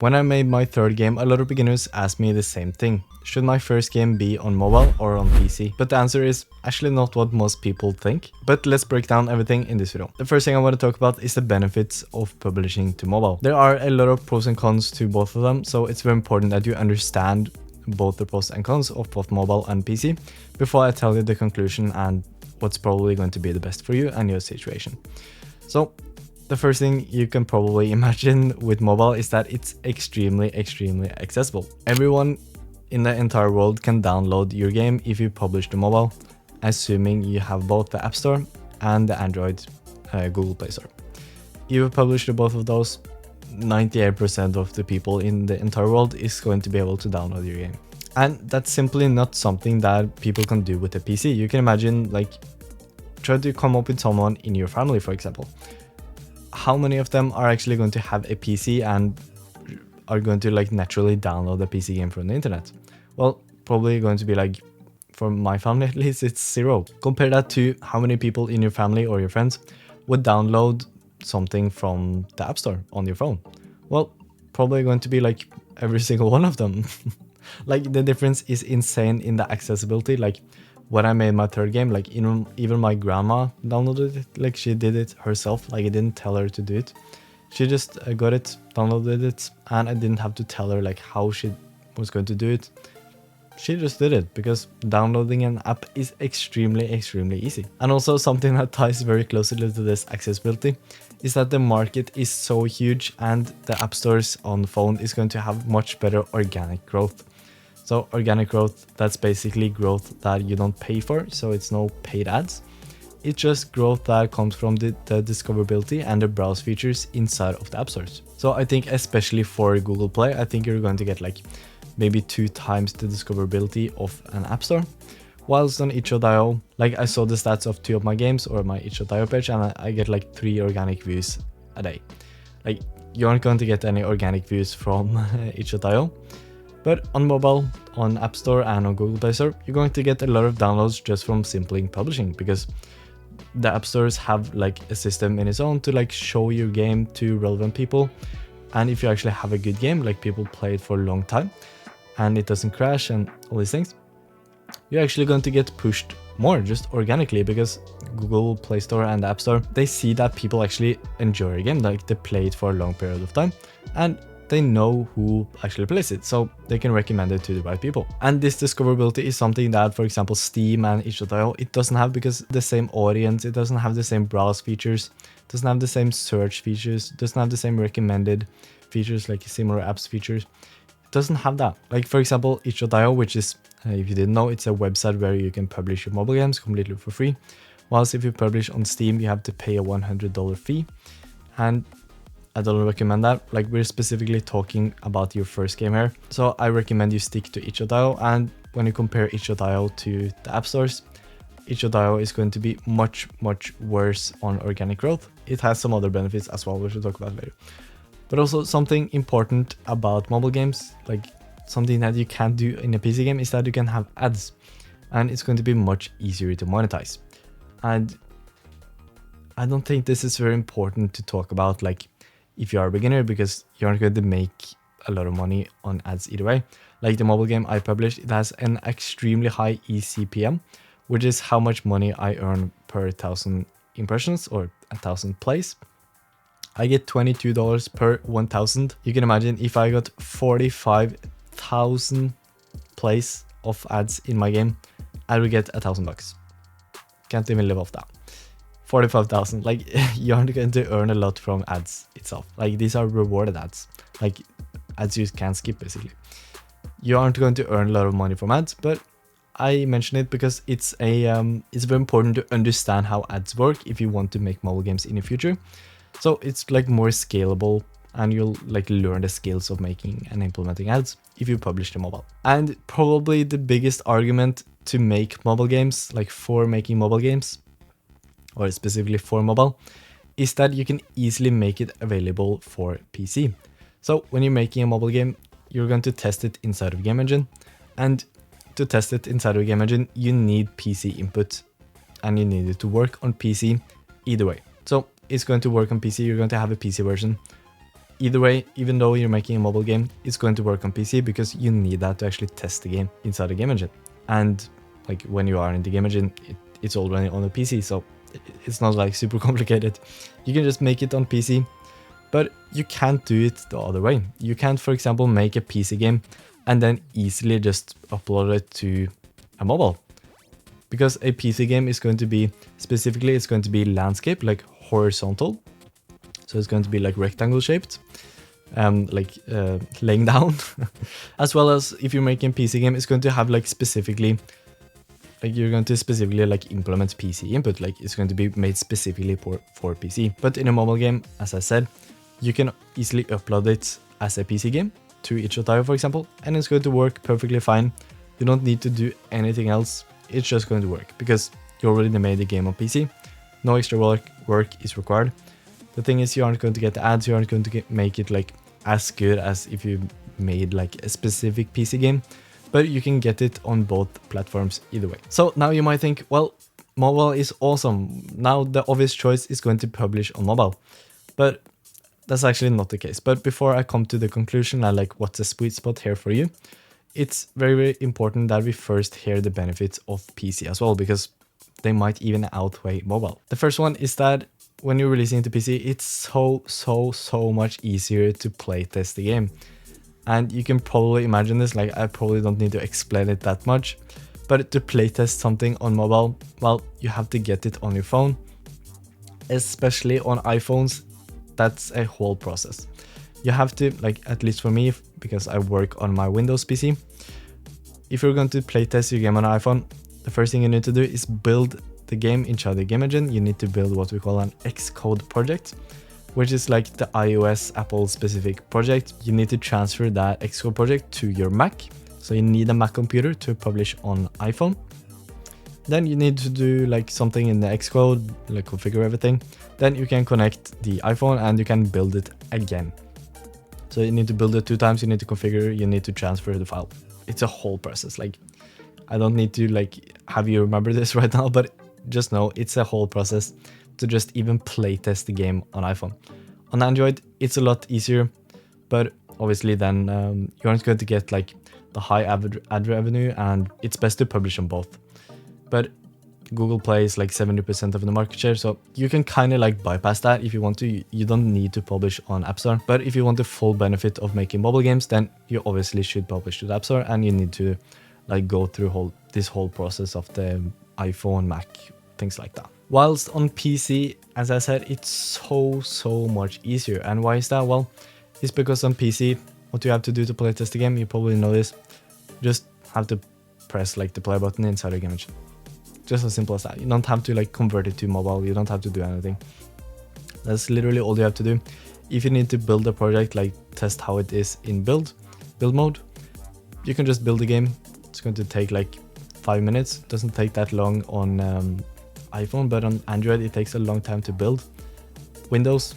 When I made my third game, a lot of beginners asked me the same thing. Should my first game be on mobile or on PC? But the answer is actually not what most people think. But let's break down everything in this video. The first thing I want to talk about is the benefits of publishing to mobile. There are a lot of pros and cons to both of them, so it's very important that you understand both the pros and cons of both mobile and PC before I tell you the conclusion and what's probably going to be the best for you and your situation. So the first thing you can probably imagine with mobile is that it's extremely accessible. Everyone in the entire world can download your game if you publish to mobile, assuming you have both the App Store and the Android Google Play Store. If you publish to both of those, 98% of the people in the entire world is going to be able to download your game. And that's simply not something that people can do with a PC. You can imagine, like, try to come up with someone in your family, for example. How many of them are actually going to have a PC and are going to like naturally download a PC game from the internet? Well, probably going to be like, for my family at least, it's 0. Compare that to how many people in your family or your friends would download something from the App Store on your phone. Well, probably going to be like every single one of them. Like, the difference is insane in the accessibility. Like, when I made my third game, like even my grandma downloaded it. Like, she did it herself. Like, I didn't tell her to do it. She just got it, downloaded it, and I didn't have to tell her like how she was going to do it. She just did it because downloading an app is extremely easy. And also something that ties very closely to this accessibility is that the market is so huge and the app stores on phone is going to have much better organic growth. So organic growth, that's basically growth that you don't pay for, so it's no paid ads. It's just growth that comes from the discoverability and the browse features inside of the app stores. So I think especially for Google Play, I think you're going to get like maybe 2 times the discoverability of an app store. Whilst on itch.io, like I saw the stats of 2 of my games or my itch.io page, and I get like 3 organic views a day. Like, you aren't going to get any organic views from itch.io. But on mobile, on App Store and on Google Play Store, you're going to get a lot of downloads just from simply publishing, because the app stores have like a system in its own to like show your game to relevant people. And if you actually have a good game, like people play it for a long time and it doesn't crash and all these things, you're actually going to get pushed more just organically, because Google Play Store and the App Store, they see that people actually enjoy a game, like they play it for a long period of time, and they know who actually plays it, so they can recommend it to the right people. And this discoverability is something that, for example, Steam and itch.io, it doesn't have, because the same audience, it doesn't have the same browse features, doesn't have the same search features, doesn't have the same recommended features like similar apps features. It doesn't have that. Like, for example, itch.io, which is, if you didn't know, it's a website where you can publish your mobile games completely for free. Whilst if you publish on Steam, you have to pay a $100 fee. And I don't recommend that. Like, we're specifically talking about your first game here. So I recommend you stick to itch.io. And when you compare itch.io to the app stores, itch.io is going to be much worse on organic growth. It has some other benefits as well, which we'll talk about later. But also something important about mobile games, like something that you can't do in a PC game, is that you can have ads. And it's going to be much easier to monetize. And I don't think this is very important to talk about, like, if you are a beginner, because you aren't going to make a lot of money on ads either way. Like the mobile game I published, it has an extremely high eCPM, which is how much money I earn per 1,000 impressions or 1,000 plays. I get $22 per 1,000. You can imagine if I got 45,000 plays of ads in my game, I would get $1,000. Can't even live off that. 45,000, like, you aren't going to earn a lot from ads itself. Like, these are rewarded ads, like ads you can't skip basically. You aren't going to earn a lot of money from ads, but I mention it because it's very important to understand how ads work if you want to make mobile games in the future. So it's like more scalable, and you'll like learn the skills of making and implementing ads if you publish to mobile. And probably the biggest argument to make mobile games, like for making mobile games, or specifically for mobile, is that you can easily make it available for PC. So when you're making a mobile game, you're going to test it inside of Game Engine, and to test it inside of Game Engine, you need PC input, and you need it to work on PC either way. So it's going to work on PC, you're going to have a PC version. either way, even though you're making a mobile game, it's going to work on PC because you need that to actually test the game inside the game engine. And like when you are in the game engine, it's already on the PC, so it's not like super complicated. You can just make it on PC, but you can't do it the other way. You can't, for example, make a PC game and then easily just upload it to a mobile. Because a PC game is going to be, specifically, it's going to be landscape, like horizontal. So it's going to be like rectangle shaped, laying down. As well as if you're making a PC game, it's going to have like specifically, like you're going to specifically like implement PC input, like it's going to be made specifically for PC. But in a mobile game, as I said, you can easily upload it as a PC game to itch.io, for example, and it's going to work perfectly fine. You don't need to do anything else. It's just going to work because you already made the game on PC. No extra work is required. The thing is, you aren't going to get ads, you aren't going to make it like as good as if you made like a specific PC game, but you can get it on both platforms either way. So now you might think, well, mobile is awesome. Now the obvious choice is going to publish on mobile, but that's actually not the case. But before I come to the conclusion and like what's the sweet spot here for you, it's very, very important that we first hear the benefits of PC as well, because they might even outweigh mobile. The first one is that when you're releasing to PC, it's so much easier to playtest the game. And you can probably imagine this, like I probably don't need to explain it that much, but to playtest something on mobile, well, you have to get it on your phone. Especially on iPhones, that's a whole process. You have to, like, at least for me, because I work on my Windows PC, if you're going to playtest your game on an iPhone, the first thing you need to do is build the game inside the game engine. You need to build what we call an Xcode project, which is like the iOS Apple specific project. You need to transfer that Xcode project to your Mac. So you need a Mac computer to publish on iPhone. Then you need to do like something in the Xcode, like configure everything. Then you can connect the iPhone and you can build it again. So you need to build it 2 times, you need to configure, you need to transfer the file. It's a whole process. Like, I don't need to like have you remember this right now, but just know it's a whole process to just even play test the game on iPhone. On Android, it's a lot easier, but obviously then you aren't going to get like the high ad revenue, and it's best to publish on both. But Google Play is like 70% of the market share, so you can kind of like bypass that if you want to. You don't need to publish on App Store, but if you want the full benefit of making mobile games, then you obviously should publish to the App Store, and you need to like go through this whole process of the iPhone, Mac, things like that. Whilst on PC, as I said, it's so much easier. And why is that? Well, it's because on PC, what you have to do to play test the game, you probably know this, just have to press like the play button inside the game engine. Just as simple as that. You don't have to like convert it to mobile, you don't have to do anything. That's literally all you have to do. If you need to build a project, like test how it is in build mode, you can just build a game. It's going to take like 5 minutes. It doesn't take that long on iPhone, but on Android it takes a long time to build. Windows,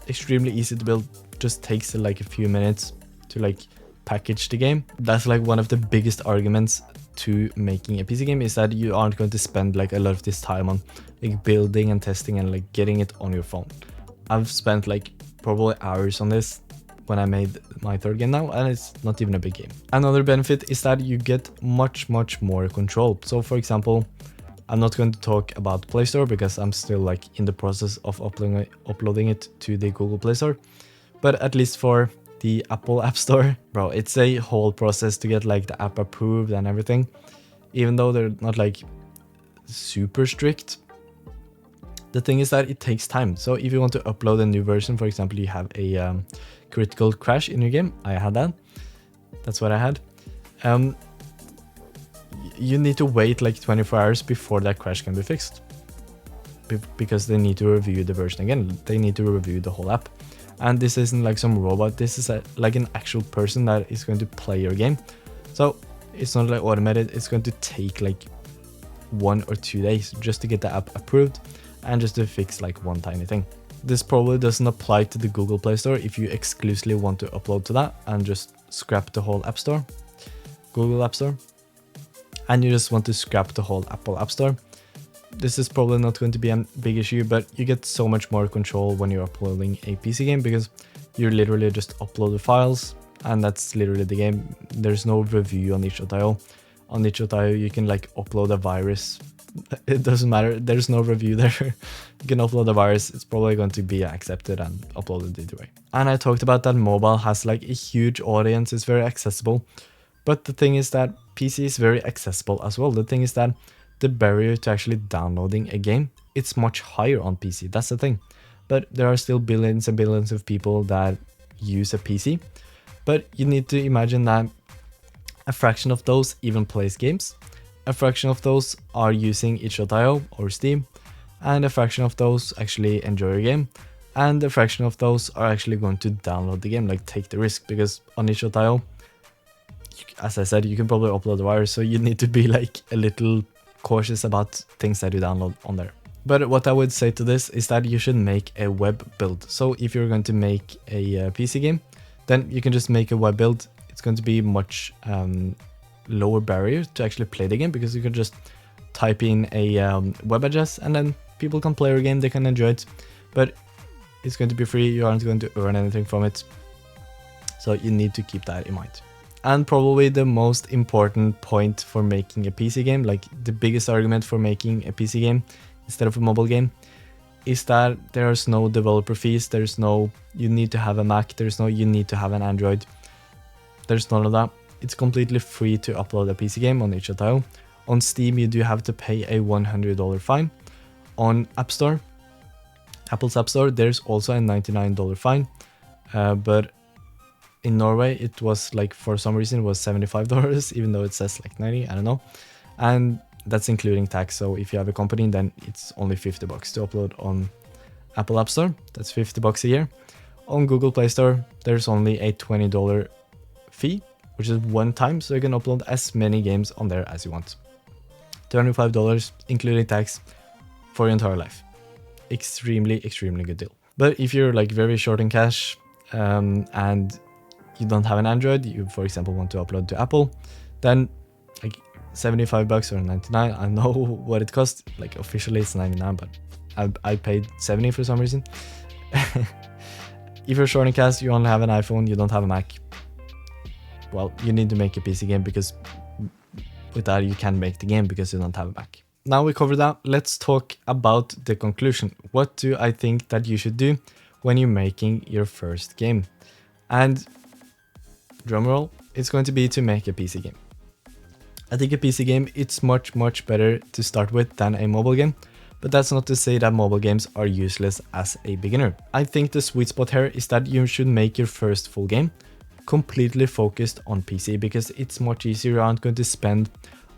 extremely easy to build, just takes like a few minutes to like package the game. That's like one of the biggest arguments to making a PC game, is that you aren't going to spend like a lot of this time on like building and testing and like getting it on your phone. I've spent like probably hours on this when I made my 3rd game now, and it's not even a big game. Another benefit is that you get much more control. So for example, I'm not going to talk about Play Store because I'm still like in the process of uploading it to the Google Play Store, but at least for the Apple App Store, bro, it's a whole process to get like the app approved and everything. Even though they're not like super strict, the thing is that it takes time. So if you want to upload a new version, for example, you have a critical crash in your game. I had that. That's what I had. You need to wait like 24 hours before that crash can be fixed, because they need to review the version again. They need to review the whole app. And this isn't like some robot. This is like an actual person that is going to play your game. So it's not like automated. It's going to take like 1 or 2 days just to get the app approved and just to fix like one tiny thing. This probably doesn't apply to the Google Play Store if you exclusively want to upload to that and just scrap the whole App Store, Google App Store, and you just want to scrap the whole Apple App Store. This is probably not going to be a big issue, but you get so much more control when you're uploading a PC game, because You literally just upload the files, and that's literally the game. There's no review on itch.io. On itch.io, you can like upload a virus. It doesn't matter. There's no review there. You can upload a virus. It's probably going to be accepted and uploaded either way. And I talked about that mobile has like a huge audience. It's very accessible. But the thing is that PC is very accessible as well. The thing is that the barrier to actually downloading a game, it's much higher on PC. That's the thing. But there are still billions and billions of people that use a PC. But you need to imagine that a fraction of those even plays games. A fraction of those are using itch.io or Steam. And a fraction of those actually enjoy a game. And a fraction of those are actually going to download the game, like take the risk. Because on itch.io, as I said, you can probably upload the virus. So you need to be like a little cautious about things that you download on there. But what I would say to this is that you should make a web build. So if you're going to make a PC game, then you can just make a web build. It's going to be much lower barrier to actually play the game, because you can just type in a web address and then people can play your game, they can enjoy it. But it's going to be free, you aren't going to earn anything from it. So you need to keep that in mind. And probably the most important point for making a PC game, like the biggest argument for making a PC game instead of a mobile game, is that there's no developer fees, there's no you need to have a Mac, there's no you need to have an Android. There's none of that. It's completely free to upload a PC game on itch.io. On Steam, you do have to pay a $100 fine. On Apple's App Store, there's also a $99 fine. But in Norway, it was like, for some reason, it was $75, even though it says like 90, I don't know. And that's including tax. So if you have a company, then it's only $50 to upload on Apple App Store. That's $50 a year. On Google Play Store, there's only a $20 fee, which is one time, so you can upload as many games on there as you want. $25 including tax for your entire life. Extremely good deal. But if you're like very short in cash and you don't have an Android, you for example want to upload to Apple, then like $75 or 99, I know what it costs. Like officially it's 99, but I paid 70 for some reason. If you're short in cash, you only have an iPhone, you don't have a Mac, well, you need to make a PC game, because with that you can make the game because you don't have a Mac. Now we covered that, let's talk about the conclusion. What do I think that you should do when you're making your first game? And drumroll, it's going to be to make a PC game. I think a PC game, it's much better to start with than a mobile game. But that's not to say that mobile games are useless as a beginner. I think the sweet spot here is that you should make your first full game completely focused on PC, because it's much easier. You aren't going to spend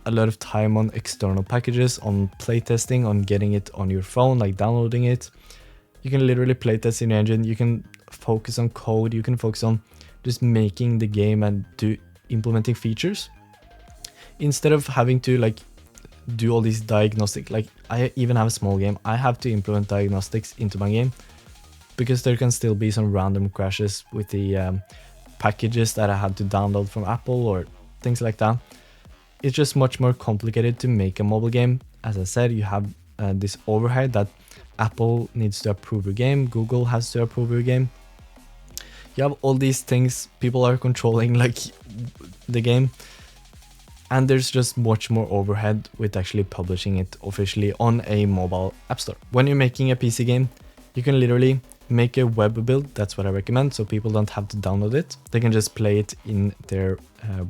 a lot of time on external packages, on playtesting, on getting it on your phone, like downloading it. You can literally playtest in your engine. You can focus on code. You can focus on just making the game and implementing features, instead of having to like do all these diagnostic. Like I even have a small game, I have to implement diagnostics into my game, because there can still be some random crashes with the packages that I had to download from Apple or things like that. It's just much more complicated to make a mobile game. As I said, you have this overhead that Apple needs to approve your game, Google has to approve your game. You have all these things, people are controlling like the game, and there's just much more overhead with actually publishing it officially on a mobile app store. When you're making a PC game, you can literally make a web build. That's what I recommend, so people don't have to download it, they can just play it in their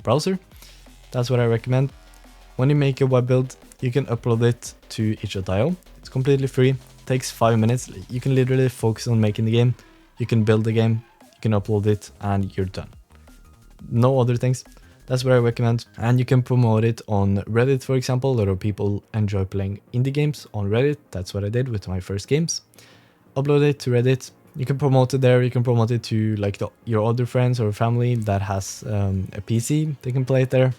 browser. That's what I recommend. When you make a web build, you can upload it to itch.io. It's completely free, takes 5 minutes. You can literally focus on making the game, you can build the game, you can upload it, and you're done. No other things. That's what I recommend. And you can promote it on Reddit, for example. A lot of people enjoy playing indie games on Reddit. That's what I did with my first games. Upload it to Reddit. You can promote it there. You can promote it to like your other friends or family that has a PC. They can play it there.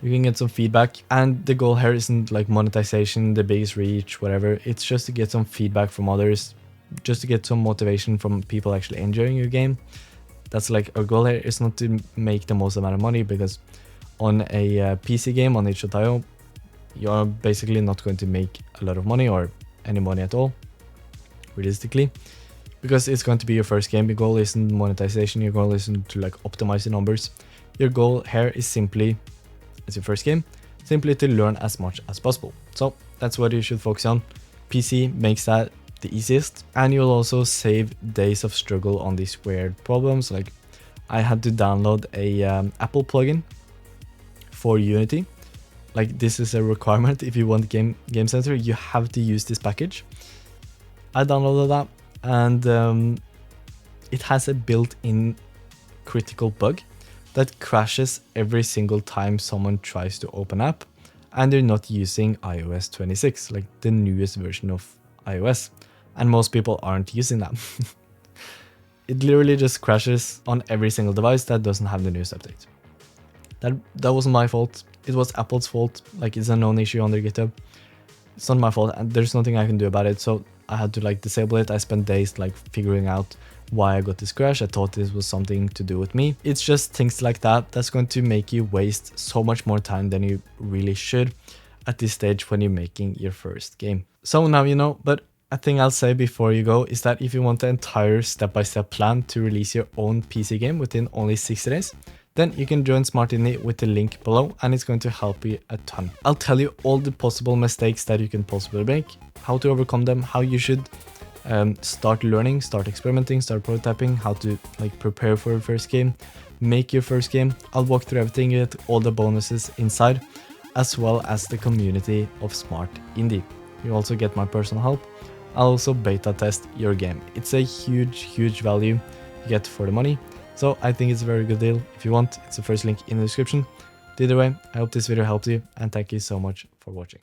You can get some feedback. And the goal here isn't like monetization, the biggest reach, whatever. It's just to get some feedback from others, just to get some motivation from people actually enjoying your game. That's like our goal here, is not to make the most amount of money, because on a PC game on itch.io, you're basically not going to make a lot of money or any money at all, realistically. because it's going to be your first game. Your goal isn't monetization, your goal isn't to like optimize the numbers. Your goal here is simply, as your first game, simply to learn as much as possible. So that's what you should focus on. PC makes that the easiest, and you'll also save days of struggle on these weird problems. Like I had to download a Apple plugin for Unity. Like this is a requirement. If you want Game Center, you have to use this package. I downloaded that, and it has a built-in critical bug that crashes every single time someone tries to open app and they're not using iOS 26, like the newest version of iOS. And most people aren't using that. It literally just crashes on every single device that doesn't have the newest update. That wasn't my fault. It was Apple's fault. Like it's a known issue on their GitHub. It's not my fault, and there's nothing I can do about it. So I had to like disable it. I spent days like figuring out why I got this crash. I thought this was something to do with me. It's just things like that that's going to make you waste so much more time than you really should at this stage when you're making your first game. So now you know, but a thing I'll say before you go is that if you want the entire step-by-step plan to release your own PC game within only 60 days, then you can join Smart Indie with the link below, and it's going to help you a ton. I'll tell you all the possible mistakes that you can possibly make, how to overcome them, how you should start learning, start experimenting, start prototyping, how to like prepare for your first game, make your first game. I'll walk through everything, you get all the bonuses inside, as well as the community of Smart Indie. You also get my personal help. I'll also beta test your game. It's a huge value you get for the money. So I think it's a very good deal. If you want, it's the first link in the description. Either way, I hope this video helped you, and thank you so much for watching.